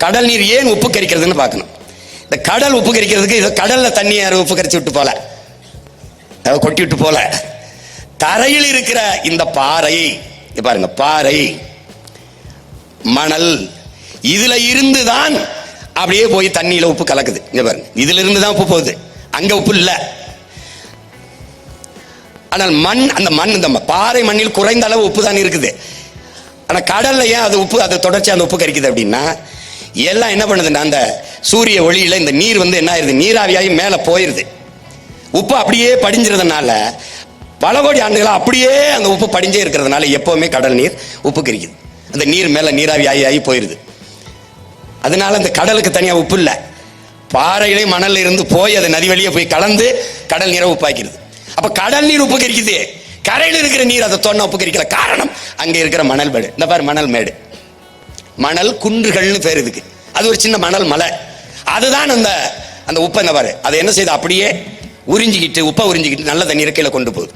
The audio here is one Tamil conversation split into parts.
கடல் நீர் ஏன் உப்பு கரிக்கிறதுன்னு பார்க்கணும். இந்த கடல் உப்பு கரிக்கிறதுக்கு இது கடல்ல தண்ணி யாரும் உப்பு கரிச்சு விட்டு போல, கொட்டி விட்டு போல. தரையில் இருக்கிற இந்த பாறை பாருங்க, பாறை மணல் இதுல இருந்துதான் அப்படியே போய் தண்ணியில உப்பு கலக்குது. இங்க பாருங்க, இதுல இருந்துதான் உப்பு போகுது, அங்க உப்பு இல்ல. ஆனால் மண், அந்த மண், இந்த பாறை மண்ணில் குறைந்த அளவு உப்பு தான் இருக்குது. ஆனா கடல்ல ஏன் அது உப்பு, அது தொடர்ச்சி அந்த உப்பு கரிக்குது அப்படின்னா, எல்லாம் என்ன பண்ணுதுன்னா அந்த சூரிய ஒளியில இந்த நீர் என்ன ஆயிருது, நீராவியாகி மேல போயிருது. உப்பு அப்படியே படிஞ்சிருந்தனால பல கோடி ஆண்டுகளா அப்படியே அந்த உப்பு படிஞ்சே இருக்கிறதுனால எப்பவுமே கடல் நீர் உப்பு கரிக்குது. அந்த நீர் மேல நீராவி ஆகி போயிருது. அதனால அந்த கடலுக்கு தனியா உப்பு இல்லை, பாறையிலே மணல்ல இருந்து போய் அது நதி வழியே போய் கலந்து கடல் நீரை உப்பாக்கிறது. அப்ப கடல் நீர் உப்பு கரிக்குது, கரையில் இருக்கிற நீர் அதை தொன்ன உப்பு கரிக்கல. காரணம் அங்க இருக்கிற மணல் மேடு. இந்த பாரு மணல் மேடு, மணல் குன்றுகள்னு பேர் இதுக்கு. அது ஒரு சின்ன மணல் மலை, அதுதான் அந்த அந்த உப்பை இந்த பாரு அதை என்ன செய்யுது, அப்படியே உறிஞ்சிக்கிட்டு உப்பை உறிஞ்சிக்கிட்டு நல்ல தண்ணீரை கீழே கொண்டு போகுது.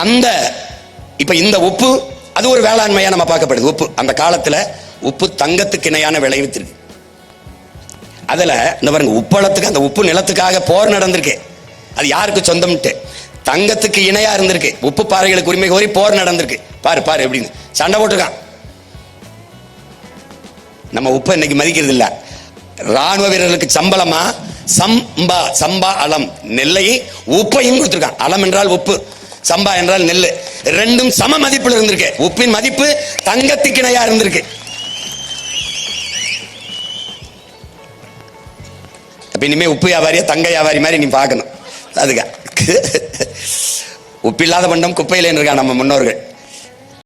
அந்த இப்ப இந்த உப்பு அது ஒரு வேளாண்மையா நம்ம பார்க்கப்படுது. உப்பு அந்த காலத்துல உப்பு தங்கத்துக்கு இணையான விளைவித்திருக்கு. அதுல இந்த பாருங்க, உப்பளத்துக்கு அந்த உப்பு நிலத்துக்காக போர் நடந்திருக்கு. அது யாருக்கு சொந்தம்ட்டு, தங்கத்துக்கு இணையா இருந்திருக்கு. உப்பு பாறைகளுக்கு உரிமை கோரி போர் நடந்திருக்கு. பாரு பாரு எப்படின்னு சண்டை போட்டிருக்கான். நம்ம உப்பை இன்னைக்கு மதிக்கிறது இல்ல. ராணுவ வீரர்களுக்கு சம்பளமா சம்பா, சம்பா அலம் நெல்லையை உப்பையும் கொடுத்திருக்கான். அலம் என்றால் உப்பு, சம்பா என்றால் நெல். ரெண்டும் சம மதிப்பில் இருந்திருக்கு. உப்பின் மதிப்பு தங்கத்துக்கு இணையா இருந்திருக்கு. அப்ப இனிமே உப்பு வியாபாரியா தங்க வியாபாரி மாதிரி நீ பார்க்கணும். அதுக்கு உப்பில்லாத பண்டம் குப்பையில் இருக்கான் நம்ம முன்னோர்கள்.